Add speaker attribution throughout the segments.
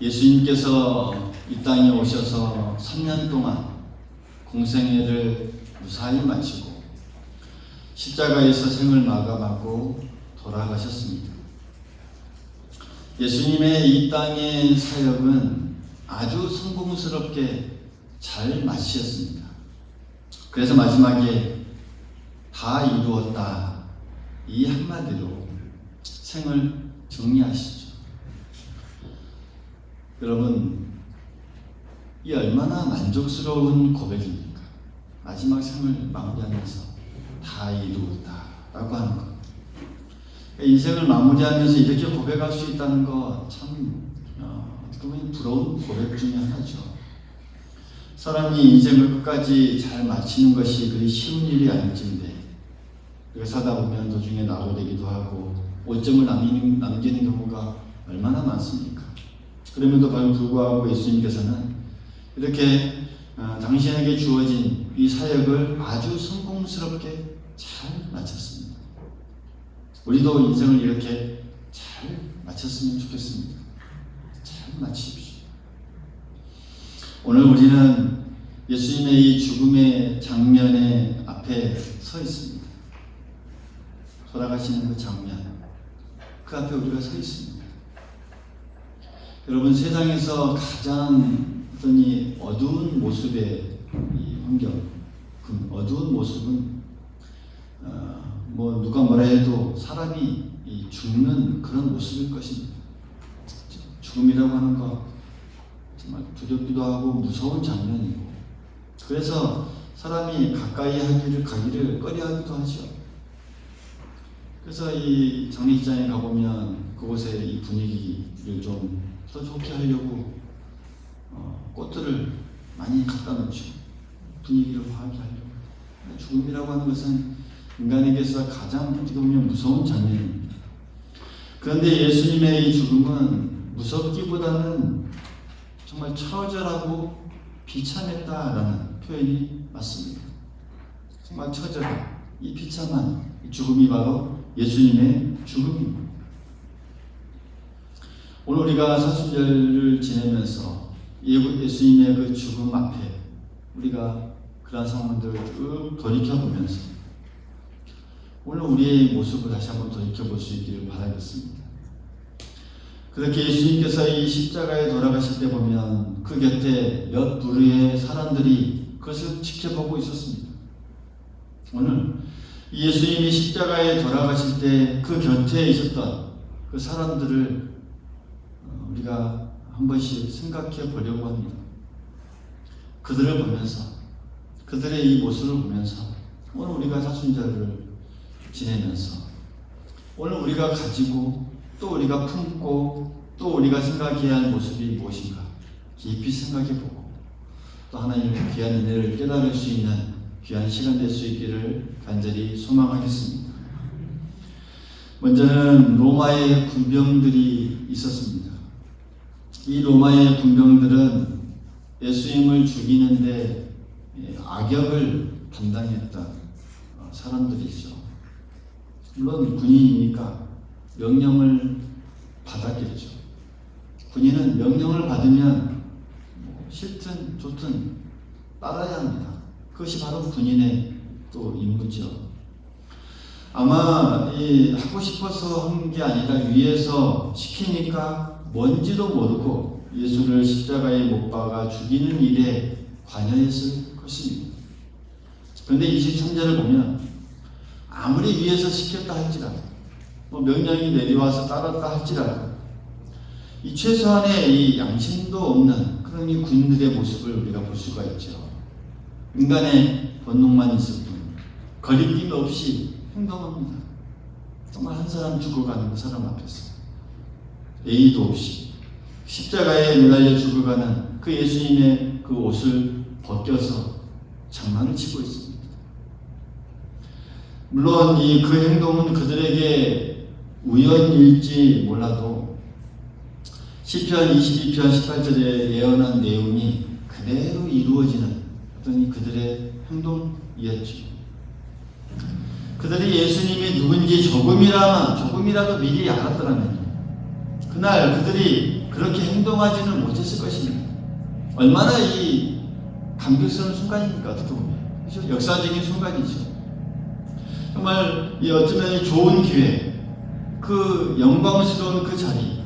Speaker 1: 예수님께서 이 땅에 오셔서 3년 동안 공생애를 무사히 마치고 십자가에서 생을 마감하고 돌아가셨습니다. 예수님의 이 땅의 사역은 아주 성공스럽게 잘 마치셨습니다. 그래서 마지막에 다 이루었다, 이 한마디로 생을 정리하시죠. 여러분, 이 얼마나 만족스러운 고백입니까? 마지막 생을 마무리하면서 다 이루었다 라고 하는 것. 인생을 마무리하면서 이렇게 고백할 수 있다는 거 참 어떻게 보면 부러운 고백 중에 하나죠. 사람이 인생을 끝까지 잘 마치는 것이 그리 쉬운 일이 아닐진데, 그래서 하다 보면 도중에 낙오되기도 하고 오점을 남기는 경우가 얼마나 많습니까? 그럼에도 불구하고 예수님께서는 이렇게 당신에게 주어진 이 사역을 아주 성공스럽게 잘 마쳤습니다. 우리도 인생을 이렇게 잘 마쳤으면 좋겠습니다. 잘 마치십시오. 오늘 우리는 예수님의 이 죽음의 장면의 앞에 서 있습니다. 돌아가시는 그 장면, 그 앞에 우리가 서 있습니다. 여러분, 세상에서 가장 이 어두운 모습의 이 환경, 그 어두운 모습은 누가 뭐라 해도 사람이 죽는 그런 모습일 것입니다. 죽음이라고 하는 거 정말 두렵기도 하고 무서운 장면이고, 그래서 사람이 가까이 가기를 꺼려하기도 하죠. 그래서 이 장례식장에 가보면 그곳의 이 분위기를 좀 더 좋게 하려고 꽃들을 많이 갖다 놓죠. 분위기를 화하게 하려고. 죽음이라고 하는 것은 인간에게서 가장 어떻게 보면 무서운 장면입니다. 그런데 예수님의 이 죽음은 무섭기보다는 정말 처절하고 비참했다라는 표현이 맞습니다. 정말 처절한 이 비참한 죽음이 바로 예수님의 죽음입니다. 오늘 우리가 사순절을 지내면서 예수님의 그 죽음 앞에 우리가 그러한 상황들을 쭉 돌이켜보면서 오늘 우리의 모습을 다시 한번 돌이켜볼 수 있기를 바라겠습니다. 그렇게 예수님께서 이 십자가에 돌아가실 때 보면 그 곁에 몇 부류의 사람들이 그것을 지켜보고 있었습니다. 오늘 예수님이 십자가에 돌아가실 때 그 곁에 있었던 그 사람들을 우리가 한 번씩 생각해 보려고 합니다. 그들을 보면서, 그들의 이 모습을 보면서 오늘 우리가 사순절을 지내면서 오늘 우리가 가지고 또 우리가 품고 또 우리가 생각해야 할 모습이 무엇인가 깊이 생각해보고 또 하나님의 귀한 은혜를 깨달을 수 있는 귀한 시간 될 수 있기를 간절히 소망하겠습니다. 먼저는 로마의 군병들이 있었습니다. 이 로마의 군병들은 예수님을 죽이는데 악역을 담당했던 사람들이죠. 물론 군인이니까 명령을 받았겠죠. 군인은 명령을 받으면 싫든 좋든 따라야 합니다. 그것이 바로 군인의 또 임무죠. 아마 하고 싶어서 한 게 아니라 위에서 시키니까 뭔지도 모르고 예수를 십자가에 못 박아 죽이는 일에 관여했을 것입니다. 그런데 23절을 보면 아무리 위에서 시켰다 할지라도 명령이 내려와서 따랐다 할지라도 이 최소한의 이 양심도 없는 그런 이 군인들의 모습을 우리가 볼 수가 있죠. 인간의 본능만 있을 뿐 거리낌 없이 행동합니다. 정말 한 사람 죽어가는 그 사람 앞에서 예의도 없이 십자가에 매달려 죽어가는 그 예수님의 그 옷을 벗겨서 장난을 치고 있습니다. 물론 그 행동은 그들에게 우연일지 몰라도 시편 22편 18절에 예언한 내용이 그대로 이루어지는 어떤 그들의 행동이었죠. 그들이 예수님이 누군지 조금이라도 미리 알았더라면 그날 그들이 그렇게 행동하지는 못했을 것입니다. 얼마나 이 감격스러운 순간입니까? 어떻게 보면. 그렇죠? 역사적인 순간이죠. 정말 이 어쩌면 좋은 기회, 그 영광스러운 그 자리,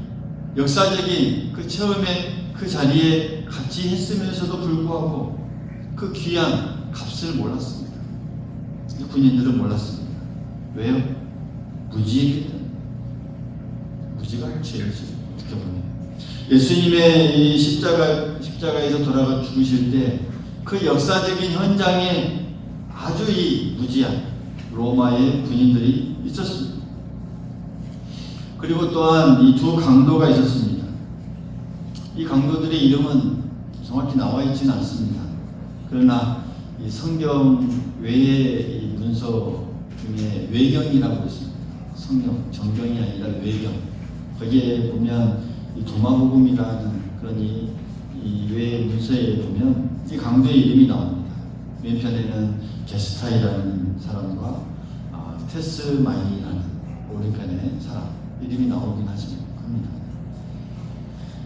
Speaker 1: 역사적인 그 처음에 그 자리에 같이 했으면서도 불구하고 그 귀한 값을 몰랐습니다. 군인들은 몰랐습니다. 왜요? 무지했기 때문에. 무지가 죄이죠. 어떻게 보면. 예수님의 이 십자가에서 돌아가 죽으실 때 그 역사적인 현장에 아주 이 무지한 로마의 군인들이 있었습니다. 그리고 또한 이 두 강도가 있었습니다. 이 강도들의 이름은 정확히 나와 있지는 않습니다. 그러나 이 성경 외의 이 문서 중에 외경이라고 있습니다. 성경, 정경이 아니라 외경. 거기에 보면 이 도마복음이라는 그런 이 외의 문서에 보면 이 강도의 이름이 나옵니다. 왼편에는 게스타이라는 사람과 테스마이라는 오른편의 사람 이름이 나오긴 합니다.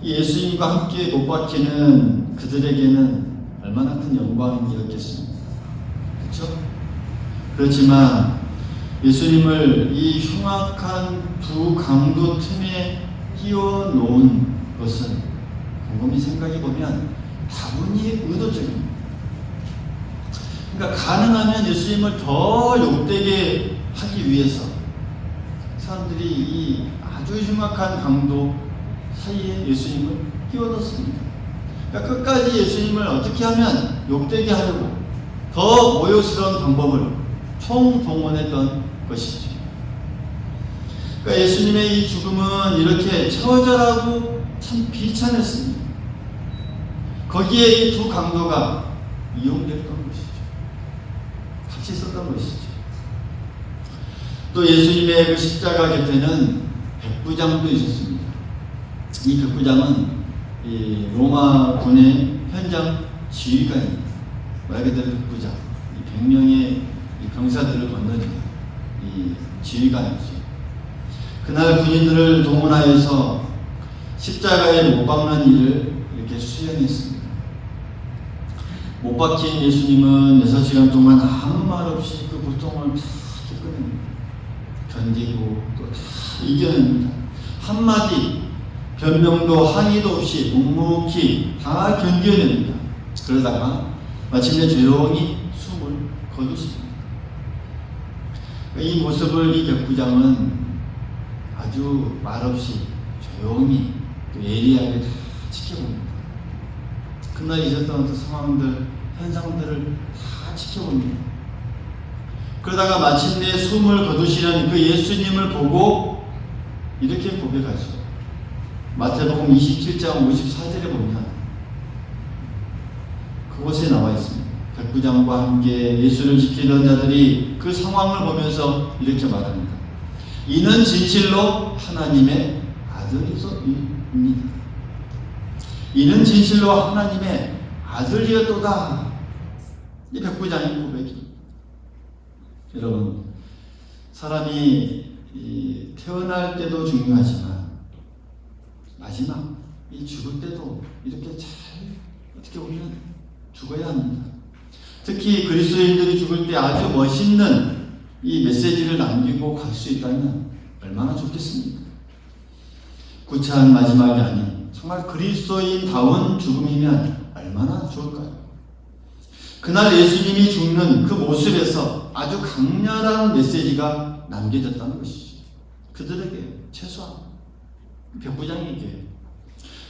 Speaker 1: 이 예수님과 함께 못 박히는 그들에게는 얼마나 큰 영광이었겠습니까? 그렇죠? 그렇지만 예수님을 이 흉악한 두 강도 틈에 끼워 놓은 것은 곰곰이 생각해 보면 다분히 의도적입니다. 그러니까 가능하면 예수님을 더 욕되게 하기 위해서 사람들이 이 아주 흉악한 강도 사이에 예수님을 끼워 넣습니다. 그러니까 끝까지 예수님을 어떻게 하면 욕되게 하려고 더 모욕스러운 방법을 총동원했던 것이죠. 그러니까 예수님의 이 죽음은 이렇게 처절하고 참 비참했습니다. 거기에 이 두 강도가 이용됐던 것이죠. 같이 있었던 것이죠. 또 예수님의 그 십자가 곁에는 백부장도 있었습니다. 이 백부장은 이 로마 군의 현장 지휘관입니다. 말 그대로 백부장, 이 100명의 이 병사들을 건너는 이 지휘관이죠. 그날 군인들을 동원하여서 십자가에 못 박는 일을 이렇게 수행했습니다. 못 박힌 예수님은 6시간 동안 아무 말 없이 그 고통을 다 겪어냅니다. 견디고 또 다 이겨냅니다. 한마디 변명도 항의도 없이 묵묵히 다 견뎌냅니다. 그러다가 마침내 조용히 숨을 거두십니다. 이 모습을 이 백부장은 아주 말없이 조용히 또 예리하게 다 지켜봅니다. 그날 있었던 어떤 상황들, 현상들을 다 지켜봅니다. 그러다가 마침내 숨을 거두시는 그 예수님을 보고 이렇게 고백하죠. 마태복음 27장 54절에 보면 그곳에 나와 있습니다. 백부장과 함께 예수를 지키던 자들이 그 상황을 보면서 이렇게 말합니다. 이는 진실로 하나님의 아들이옵니다. 이는 진실로 하나님의 아들이었도다. 이 백부장의 고백입니다. 여러분, 사람이 태어날 때도 중요하지만 마지막 이 죽을 때도 이렇게 잘 어떻게 보면 죽어야 합니다. 특히 그리스도인들이 죽을 때 아주 멋있는 이 메시지를 남기고 갈 수 있다면 얼마나 좋겠습니까? 구차한 마지막이 아닌 정말 그리스도인다운 죽음이면 얼마나 좋을까요? 그날 예수님이 죽는 그 모습에서 아주 강렬한 메시지가 남겨졌다는 것이죠. 그들에게, 최소한 백부장에게.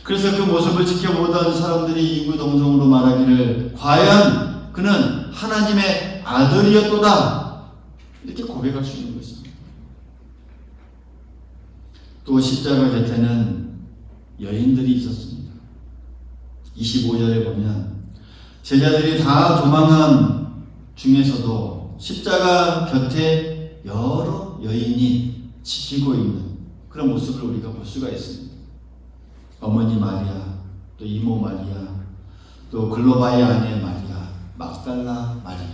Speaker 1: 그래서 그 모습을 지켜보던 사람들이 이구동성으로 말하기를 과연 그는 하나님의 아들이었도다, 이렇게 고백할 수 있는 것입니다. 또 십자가 곁에는 여인들이 있었습니다. 25절에 보면 제자들이 다 도망한 중에서도 십자가 곁에 여러 여인이 지키고 있는 그런 모습을 우리가 볼 수가 있습니다. 어머니 마리아, 또 이모 마리아, 또 글로바의 아내 마리아, 막달라 마리아.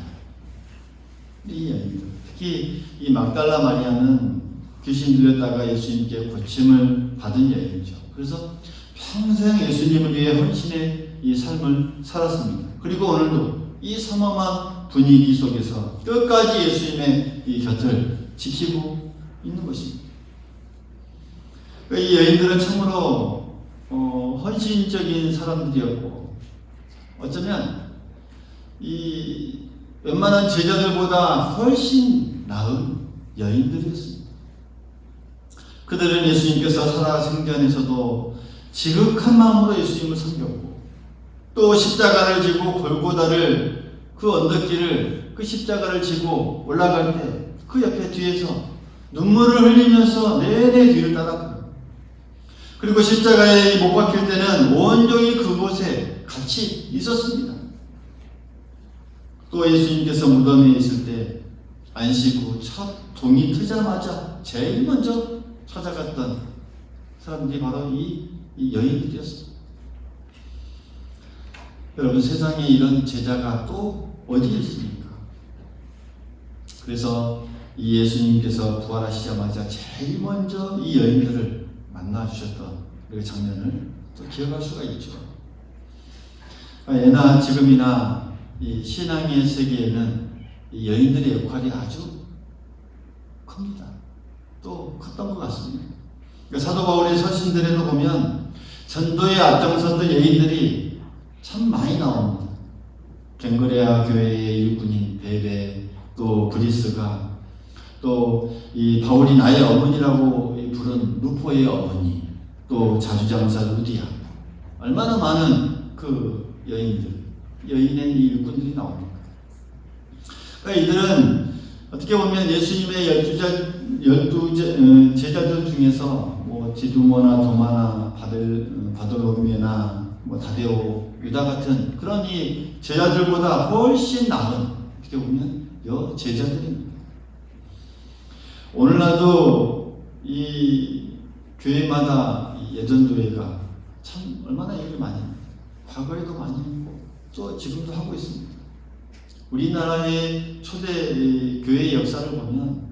Speaker 1: 이 여인들, 특히 이 막달라 마리아는 귀신 들렸다가 예수님께 고침을 받은 여인이죠. 그래서 평생 예수님을 위해 헌신의 이 삶을 살았습니다. 그리고 오늘도 이 삼엄한 분위기 속에서 끝까지 예수님의 이 곁을 지키고 있는 것입니다. 이 여인들은 참으로 헌신적인 사람들이었고, 어쩌면 이 웬만한 제자들보다 훨씬 나은 여인들이었습니다. 그들은 예수님께서 살아생전에서도 지극한 마음으로 예수님을 섬겼고, 또 십자가를 지고 골고다를 그 언덕길을 그 십자가를 지고 올라갈 때 그 옆에 뒤에서 눈물을 흘리면서 내내 뒤를 따랐고요. 그리고 십자가에 못 박힐 때는 온종일 그곳에 같이 있었습니다. 또 예수님께서 무덤에 있을 때 안식 후 첫 동이 트자마자 제일 먼저 찾아갔던 사람들이 바로 이 여인들이었습니다. 여러분, 세상에 이런 제자가 또 어디에 있습니까? 그래서 이 예수님께서 부활하시자마자 제일 먼저 이 여인들을 만나주셨던 그 장면을 또 기억할 수가 있죠. 예나 지금이나 이 신앙의 세계에는 이 여인들의 역할이 아주 큽니다. 또 컸던 것 같습니다. 사도 바울의 서신들에도 보면 전도에 앞장섰던 여인들이 참 많이 나옵니다. 갱그레아 교회의 일꾼인 베베, 또 브리스가, 또 이 바울이 나의 어머니라고 부른 루포의 어머니, 또 자주장사 루디아, 얼마나 많은 그 여인의 일꾼들이 나옵니다. 그러니까 이들은 어떻게 보면 예수님의 12 제자들 중에서 뭐 디두모나 도마나 바돌로미오나 뭐 다데오, 유다 같은 그런 이 제자들보다 훨씬 나은, 어떻게 보면 제자들입니다. 오늘날도 이 교회마다 이 예전교회가 참 얼마나 일을 많이 합니다. 과거에도 많이 했고 또 지금도 하고 있습니다. 우리나라의 초대 교회의 역사를 보면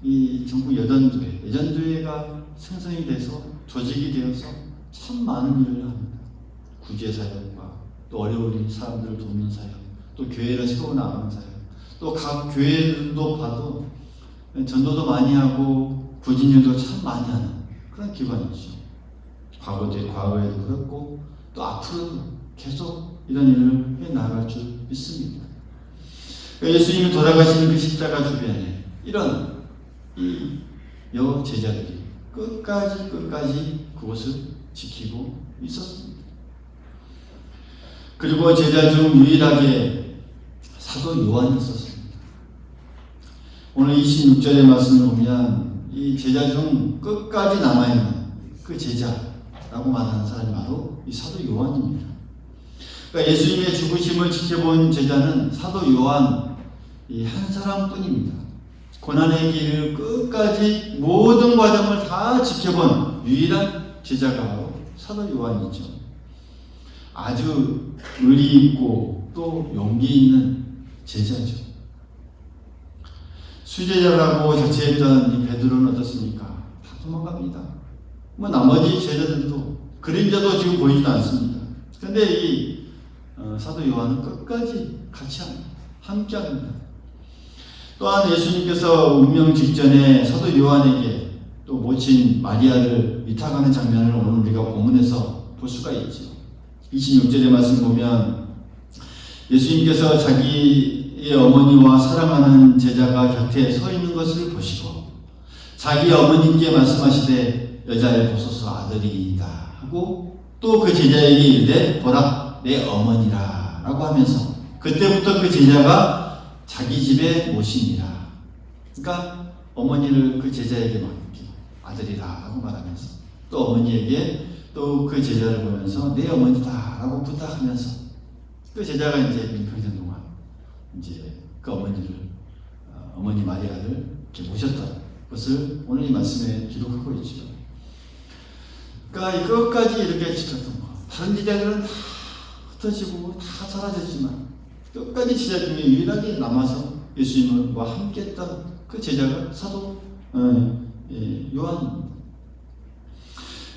Speaker 1: 이 전국 예전교회가 생성이 돼서 조직이 되어서 참 많은 일을 합니다. 구제사역과 또 어려운 사람들을 돕는 사역, 또 교회를 세워나가는 사역, 또 각 교회들도 봐도 전도도 많이 하고 구진일도 참 많이 하는 그런 기관이죠. 과거에도 그렇고 또 앞으로도 계속 이런 일을 해나갈 줄 믿습니다. 예수님이 돌아가시는 그 십자가 주변에 이런 이 여제자들이 끝까지 그것을 지키고 있었습니다. 그리고 제자 중 유일하게 사도 요한이 있었습니다. 오늘 26절의 말씀을 보면 이 제자 중 끝까지 남아있는 그 제자라고 말하는 사람이 바로 이 사도 요한입니다. 그러니까 예수님의 죽으심을 지켜본 제자는 사도 요한 이 한 사람뿐입니다. 고난의 길을 끝까지 모든 과정을 다 지켜본 유일한 제자가 바로 사도 요한이죠. 아주 의리 있고 또 용기 있는 제자죠. 수제자라고 자처했던 이 베드로는 어떻습니까? 다 도망갑니다. 뭐 나머지 제자들도 그림자도 지금 보이지도 않습니다. 그런데 이 사도 요한은 끝까지 같이 함께합니다. 또한 예수님께서 운명 직전에 사도 요한에게 또 모친 마리아를 위탁하는 장면을 오늘 우리가 본문에서 볼 수가 있죠. 26절의 말씀 보면 예수님께서 자기의 어머니와 사랑하는 제자가 곁에 서 있는 것을 보시고 자기 어머니께 말씀하시되 여자를 보소서 아들이이다 하고 또 그 제자에게 이르되 보라 내 어머니라 라고 하면서 그때부터 그 제자가 자기 집에 모시니라. 그러니까 어머니를 그 제자에게 맡기 아들이라 라고 말하면서 또 어머니에게 또 그 제자를 보면서 내 어머니다 라고 부탁하면서 그 제자가 이제 평생 동안 이제 그 어머니 마리아를 이렇게 모셨던 것을 오늘 이 말씀에 기록하고 있죠. 그러니까 끝까지 이렇게 지켰던 것. 다른 제자들은 다 흩어지고 다 사라졌지만 끝까지 제자 중에 유일하게 남아서 예수님과 함께했던 그 제자가 사도 요한입니다.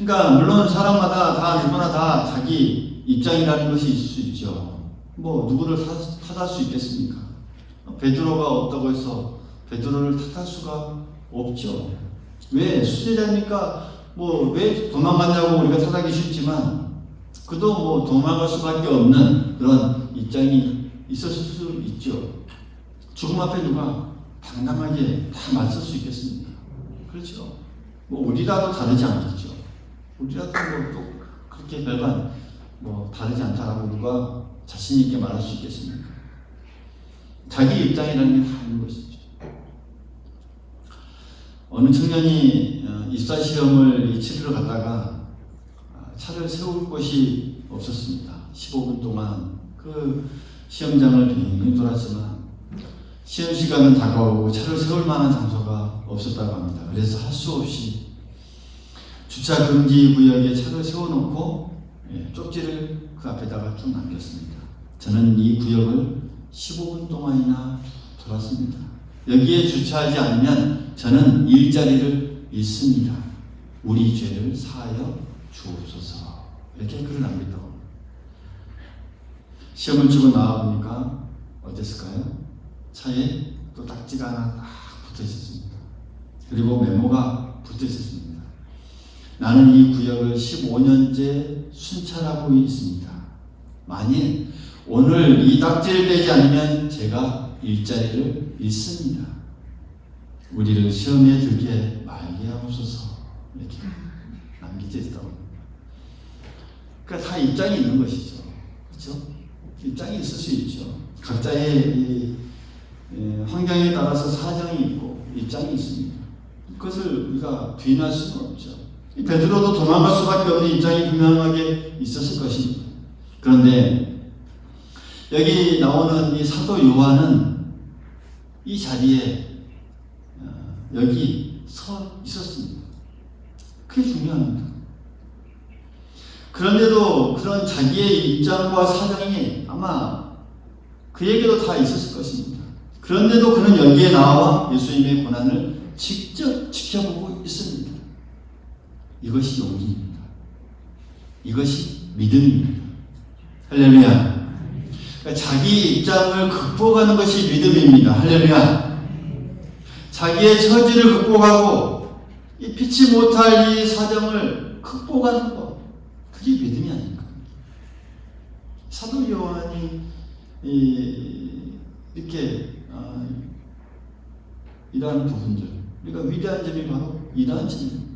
Speaker 1: 그러니까 물론 사람마다 다 누구나 다 자기 입장이라는 것이 있을 수 있죠. 뭐 누구를 탓할 수 있겠습니까? 베드로가 없다고 해서 베드로를 탓할 수가 없죠. 왜? 수제자니까 뭐 왜 도망갔냐고 우리가 탓하기 쉽지만 그도 뭐 도망갈 수밖에 없는 그런 입장이 있었을 수 있죠. 죽음 앞에 누가 당당하게 다 맞설 수 있겠습니까? 그렇죠. 뭐 우리라도 다르지 않겠죠. 우리라도 뭐 또 그렇게 별반 뭐 다르지 않다라고 누가 자신 있게 말할 수 있겠습니까? 자기 입장이라는 게 다 있는 것이죠. 어느 청년이 입사 시험을 치르러 갔다가 차를 세울 곳이 없었습니다. 15분 동안 그 시험장을 빙빙 돌았지만 시험 시간은 다가오고 차를 세울 만한 장소가 없었다고 합니다. 그래서 할 수 없이 주차 금지 구역에 차를 세워놓고 쪽지를 그 앞에다가 쭉 남겼습니다. 저는 이 구역을 15분 동안이나 돌았습니다. 여기에 주차하지 않으면 저는 일자리를 잃습니다. 우리 죄를 사하여 주옵소서. 이렇게 글을 남겼다고 합니다. 시험을 치고 나와보니까 어땠을까요? 차에 또 딱지가 하나 딱 붙어 있었습니다. 그리고 메모가 붙어 있었습니다. 나는 이 구역을 15년째 순찰하고 있습니다. 만일 오늘 이 딱지를 떼지 않으면 제가 일자리를 잃습니다. 우리를 시험에 들게 말게 하옵소서. 이렇게 남겨져 있다고 합니다. 그러니까 다 입장이 있는 것이죠. 그렇죠? 입장이 있을 수 있죠. 각자의 이 환경에 따라서 사정이 있고 입장이 있습니다. 그것을 우리가 부인할 수는 없죠. 베드로도 도망갈 수밖에 없는 입장이 분명하게 있었을 것입니다. 그런데 여기 나오는 이 사도 요한은 이 자리에 여기 서 있었습니다. 그게 중요합니다. 그런데도 그런 자기의 입장과 사정이 아마 그에게도 다 있었을 것입니다. 그런데도 그는 여기에 나와 예수님의 고난을 직접 지켜보고 있습니다. 이것이 용기입니다. 이것이 믿음입니다. 할렐루야. 그러니까 자기 입장을 극복하는 것이 믿음입니다. 할렐루야. 자기의 처지를 극복하고 이 피치 못할 이 사정을 극복하는 것, 그게 믿음이 아닐까. 사도 요한이 이렇게 이러한 부분들, 우리가 위대한 점이 바로 이러한 점입니다.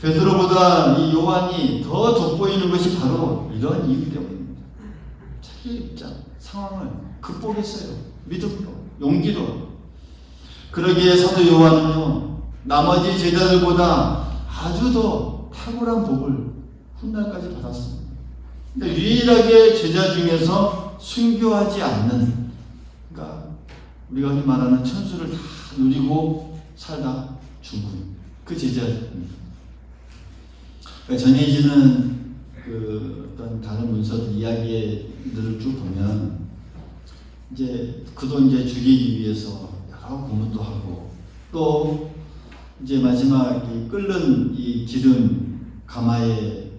Speaker 1: 베드로보다 이 요한이 더 돋보이는 것이 바로 이런 이유 때문입니다. 자기 입장, 상황을 극복했어요. 믿음으로, 용기로. 그러기에 사도 요한은요, 나머지 제자들보다 아주 더 탁월한 복을 훗날까지 받았습니다. 그러니까 유일하게 제자 중에서 순교하지 않는, 그러니까 우리가 흔히 말하는 천수를 다 누리고 살다 죽은 그 제자입니다. 그러니까 전해지는 그 어떤 다른 문서들 이야기들을 쭉 보면 이제 그도 이제 죽이기 위해서 여러 고문도 하고 또 이제 마지막 이 끓는 이 기름 가마에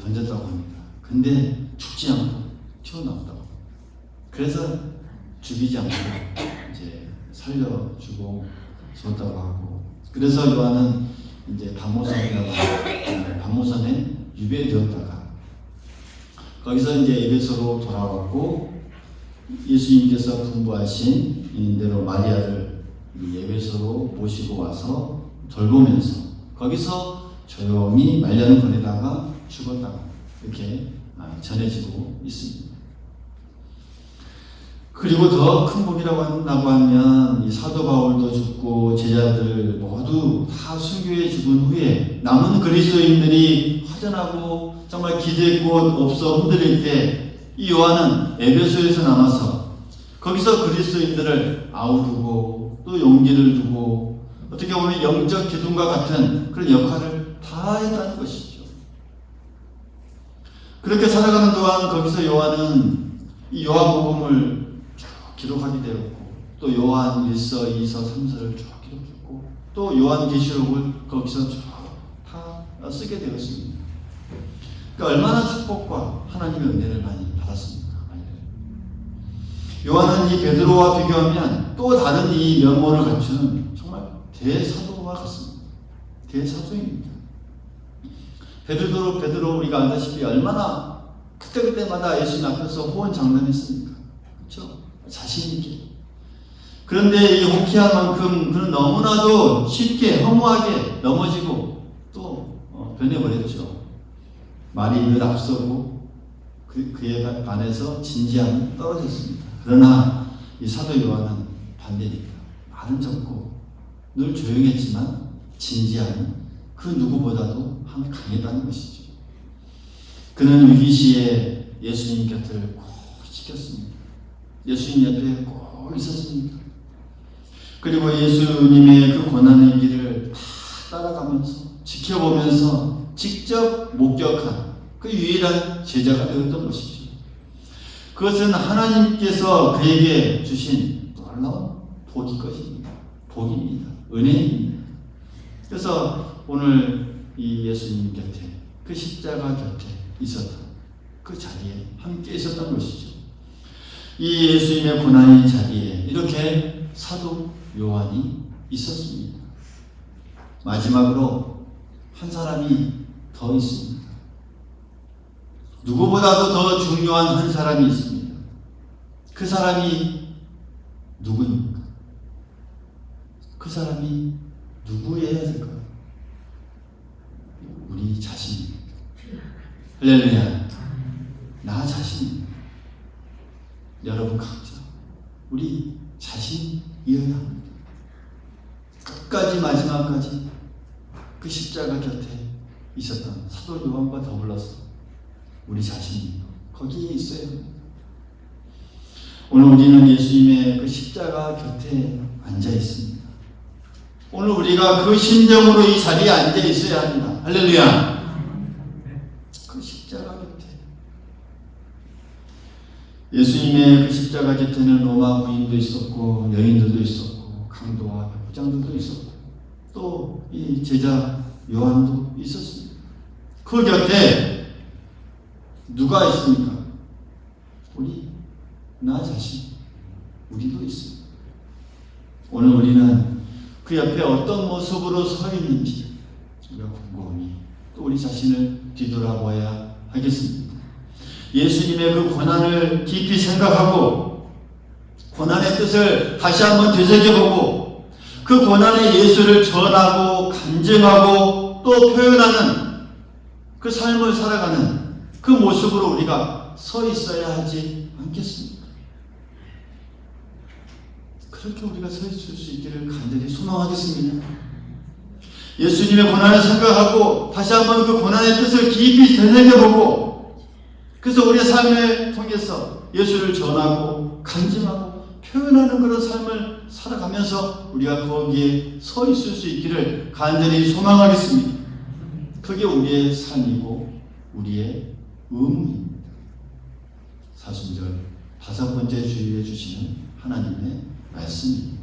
Speaker 1: 던졌다고 합니다. 근데 죽지 않고 튀어나왔다고. 그래서 죽이지 않고 이제 살려주고 줬다고 하고. 그래서 요한은 이제 밤모선에 유배되었다가 거기서 이제 에베소로 돌아왔고 예수님께서 분부하신 대로 마리아를 에베소로 모시고 와서 돌보면서 거기서 조용히 말년을 보내다가 죽었다고 이렇게 전해지고 있습니다. 그리고 더 큰 복이라고 한다고 하면 이 사도 바울도 죽고 제자들 모두 다 순교해 죽은 후에 남은 그리스도인들이 허전하고 정말 기댈 곳 없어 흔들릴 때 이 요한은 에베소에서 남아서 거기서 그리스도인들을 아우르고 또 용기를 두고 어떻게 보면 영적 기둥과 같은 그런 역할을 다 했다는 것이죠. 그렇게 살아가는 동안 거기서 요한은 이 요한복음을 쭉 기록하게 되었고 또 요한 1서, 2서, 3서를 쭉 기록했고 또 요한계시록을 거기서 쭉 다 쓰게 되었습니다. 그러니까 얼마나 축복과 하나님의 은혜를 많이 받았습니까? 요한은 이 베드로와 비교하면 또 다른 이 면모를 갖추는 정말 대사도와 같습니다. 대사도입니다. 베드로 우리가 알다시피 얼마나 그때마다 예수님 앞에서 호언장담했습니까? 그렇죠? 자신 있게. 그런데 이 호기한 만큼 그는 너무나도 쉽게 허무하게 넘어지고 또 변해버렸죠. 말이 늘 앞서고 그에 반해서 진지함은 떨어졌습니다. 그러나 이 사도 요한은 반대입니다. 말은 적고 늘 조용했지만 진지함은 그 누구보다도 한이 강했다는 것이죠. 그는 위기시에 예수님 곁을 꼭 지켰습니다. 예수님 옆에 꼭 있었습니다. 그리고 예수님의 그 고난의 길을 다 따라가면서 지켜보면서 직접 목격한 그 유일한 제자가 되었던 것이죠. 그것은 하나님께서 그에게 주신 놀라운 복일 것입니다. 복입니다. 은혜입니다. 그래서 오늘 이 예수님 곁에 그 십자가 곁에 있었던 그 자리에 함께 있었던 것이죠. 이 예수님의 고난의 자리에 이렇게 사도 요한이 있었습니다. 마지막으로 한 사람이 더 있습니다. 누구보다도 더 중요한 한 사람이 있습니다. 그 사람이 누구입니까? 그 사람이 누구여야 될까요? 우리 자신입니다. 할렐루야. 나 자신입니다. 여러분 각자 우리 자신이어야 합니다. 끝까지 마지막까지 그 십자가 곁에 있었던 사도 요한과 더불어서 우리 자신이 거기에 있어야 합니다. 오늘 우리는 예수님의 그 십자가 곁에 앉아 있습니다. 오늘 우리가 그 심정으로 이 자리에 앉아 있어야 합니다. 할렐루야. 그 십자가 곁에 예수님의 그 십자가 곁에는 로마 군인도 있었고 여인들도 있었고 강도와 백부장들도 있었고 또 이 제자 요한도 있었습니다. 그 곁에 누가 있습니까? 우리 나 자신 우리도 있습니다. 오늘 우리는 그 옆에 어떤 모습으로 서 있는지 우리가 곰곰이 또 우리 자신을 뒤돌아봐야 하겠습니다. 예수님의 그 고난을 깊이 생각하고 고난의 뜻을 다시 한번 되새겨보고 그 고난의 예수를 전하고 간증하고 또 표현하는 그 삶을 살아가는 그 모습으로 우리가 서 있어야 하지 않겠습니까? 그렇게 우리가 서 있을 수 있기를 간절히 소망하겠습니다. 예수님의 고난을 생각하고 다시 한번 그 고난의 뜻을 깊이 되새겨보고 그래서 우리의 삶을 통해서 예수를 전하고 간증하고 표현하는 그런 삶을 살아가면서 우리가 거기에 서 있을 수 있기를 간절히 소망하겠습니다. 그게 우리의 삶이고 우리의 의무입니다. 사순절 5번째 주일에 주시는 하나님의 말씀입니다.